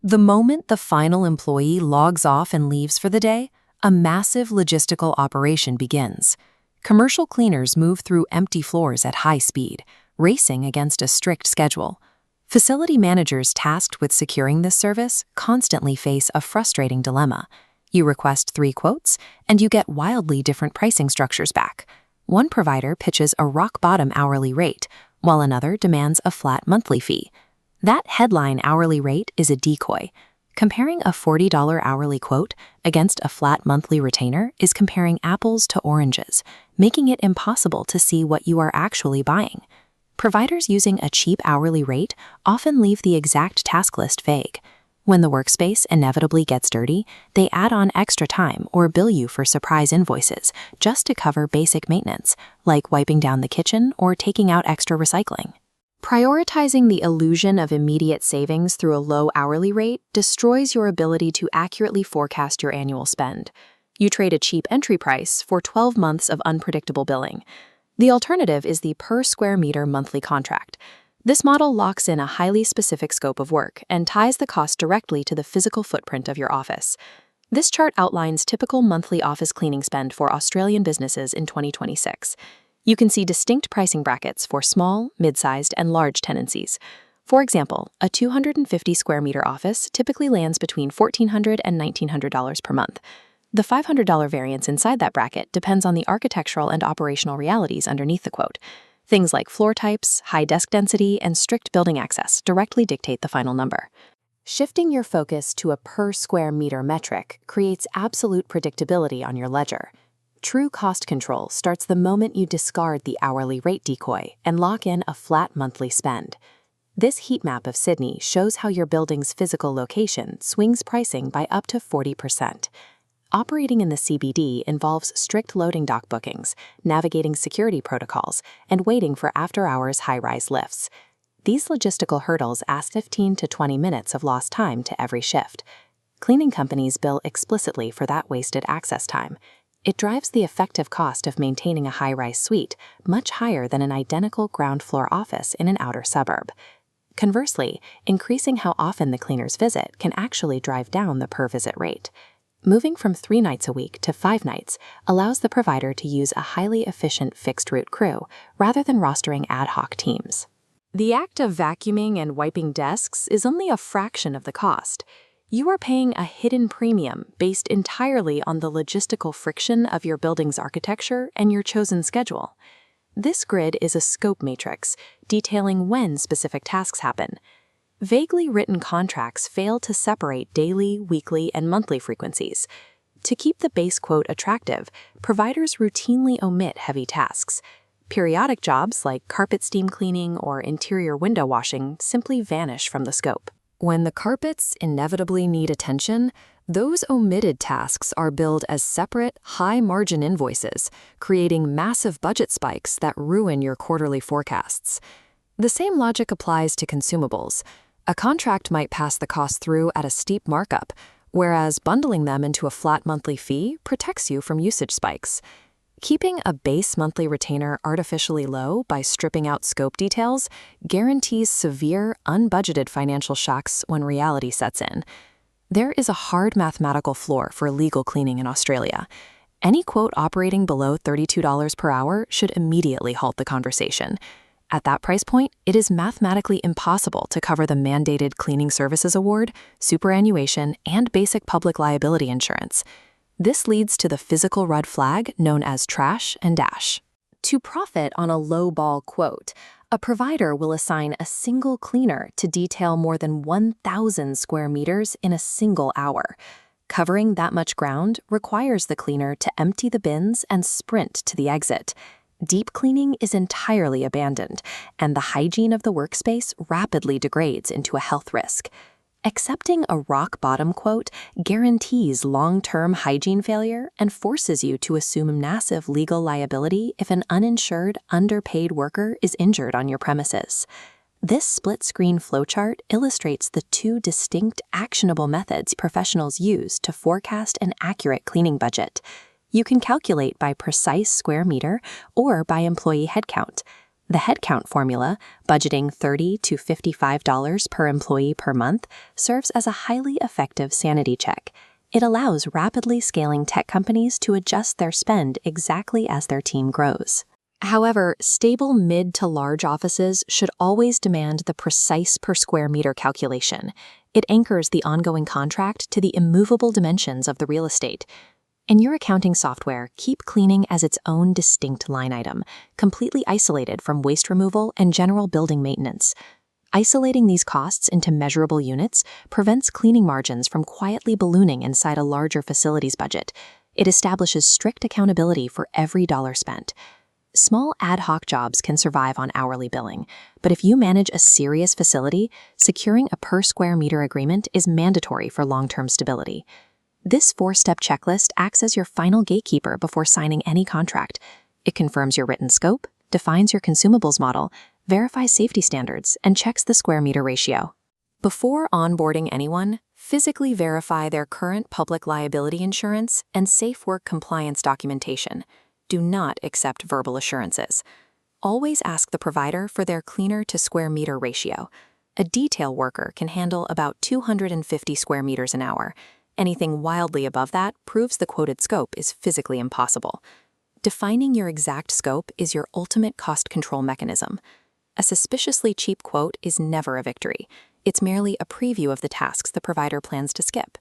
The moment the final employee logs off and leaves for the day, a massive logistical operation begins. Commercial cleaners move through empty floors at high speed, racing against a strict schedule. Facility managers tasked with securing this service constantly face a frustrating dilemma. You request 3 quotes, and you get wildly different pricing structures back. One provider pitches a rock-bottom hourly rate, while another demands a flat monthly fee. That headline hourly rate is a decoy. Comparing a $40 hourly quote against a flat monthly retainer is comparing apples to oranges, making it impossible to see what you are actually buying. Providers using a cheap hourly rate often leave the exact task list vague. When the workspace inevitably gets dirty, they add on extra time or bill you for surprise invoices just to cover basic maintenance, like wiping down the kitchen or taking out extra recycling. Prioritizing the illusion of immediate savings through a low hourly rate destroys your ability to accurately forecast your annual spend. You trade a cheap entry price for 12 months of unpredictable billing. The alternative is the per square meter monthly contract. This model locks in a highly specific scope of work and ties the cost directly to the physical footprint of your office. This chart outlines typical monthly office cleaning spend for Australian businesses in 2026. You can see distinct pricing brackets for small, mid-sized, and large tenancies. For example, a 250 square meter office typically lands between $1,400 and $1,900 per month. The $500 variance inside that bracket depends on the architectural and operational realities underneath the quote. Things like floor types, high desk density, and strict building access directly dictate the final number. Shifting your focus to a per square meter metric creates absolute predictability on your ledger. True cost control starts the moment you discard the hourly rate decoy and lock in a flat monthly spend. This heat map of Sydney shows how your building's physical location swings pricing by up to 40%. Operating in the CBD involves strict loading dock bookings, navigating security protocols, and waiting for after-hours high-rise lifts. These logistical hurdles add 15 to 20 minutes of lost time to every shift. Cleaning companies bill explicitly for that wasted access time. It drives the effective cost of maintaining a high-rise suite much higher than an identical ground-floor office in an outer suburb. Conversely, increasing how often the cleaners visit can actually drive down the per-visit rate. Moving from 3 nights a week to 5 nights allows the provider to use a highly efficient fixed-route crew rather than rostering ad hoc teams. The act of vacuuming and wiping desks is only a fraction of the cost. You are paying a hidden premium based entirely on the logistical friction of your building's architecture and your chosen schedule. This grid is a scope matrix, detailing when specific tasks happen. Vaguely written contracts fail to separate daily, weekly, and monthly frequencies. To keep the base quote attractive, providers routinely omit heavy tasks. Periodic jobs like carpet steam cleaning or interior window washing simply vanish from the scope. When the carpets inevitably need attention, those omitted tasks are billed as separate, high-margin invoices, creating massive budget spikes that ruin your quarterly forecasts. The same logic applies to consumables. A contract might pass the cost through at a steep markup, whereas bundling them into a flat monthly fee protects you from usage spikes. Keeping a base monthly retainer artificially low by stripping out scope details guarantees severe, unbudgeted financial shocks when reality sets in. There is a hard mathematical floor for legal cleaning in Australia. Any quote operating below $32 per hour should immediately halt the conversation. At that price point, it is mathematically impossible to cover the mandated Cleaning Services Award, superannuation, and basic public liability insurance. This leads to the physical red flag known as trash and dash. To profit on a low-ball quote, a provider will assign a single cleaner to detail more than 1,000 square meters in a single hour. Covering that much ground requires the cleaner to empty the bins and sprint to the exit. Deep cleaning is entirely abandoned, and the hygiene of the workspace rapidly degrades into a health risk. Accepting a rock-bottom quote guarantees long-term hygiene failure and forces you to assume massive legal liability if an uninsured, underpaid worker is injured on your premises. This split-screen flowchart illustrates the 2 distinct, actionable methods professionals use to forecast an accurate cleaning budget. You can calculate by precise square meter or by employee headcount. The headcount formula, budgeting $30 to $55 per employee per month, serves as a highly effective sanity check. It allows rapidly scaling tech companies to adjust their spend exactly as their team grows. However, stable mid to large offices should always demand the precise per square meter calculation. It anchors the ongoing contract to the immovable dimensions of the real estate. In your accounting software, keep cleaning as its own distinct line item, completely isolated from waste removal and general building maintenance. Isolating these costs into measurable units prevents cleaning margins from quietly ballooning inside a larger facilities budget. It establishes strict accountability for every dollar spent. Small ad hoc jobs can survive on hourly billing, but if you manage a serious facility, securing a per square meter agreement is mandatory for long-term stability. This 4-step checklist acts as your final gatekeeper before signing any contract. It confirms your written scope, defines your consumables model, verifies safety standards, and checks the square meter ratio. Before onboarding anyone, physically verify their current public liability insurance and safe work compliance documentation. Do not accept verbal assurances. Always ask the provider for their cleaner to square meter ratio. A detail worker can handle about 250 square meters an hour. Anything wildly above that proves the quoted scope is physically impossible. Defining your exact scope is your ultimate cost control mechanism. A suspiciously cheap quote is never a victory. It's merely a preview of the tasks the provider plans to skip.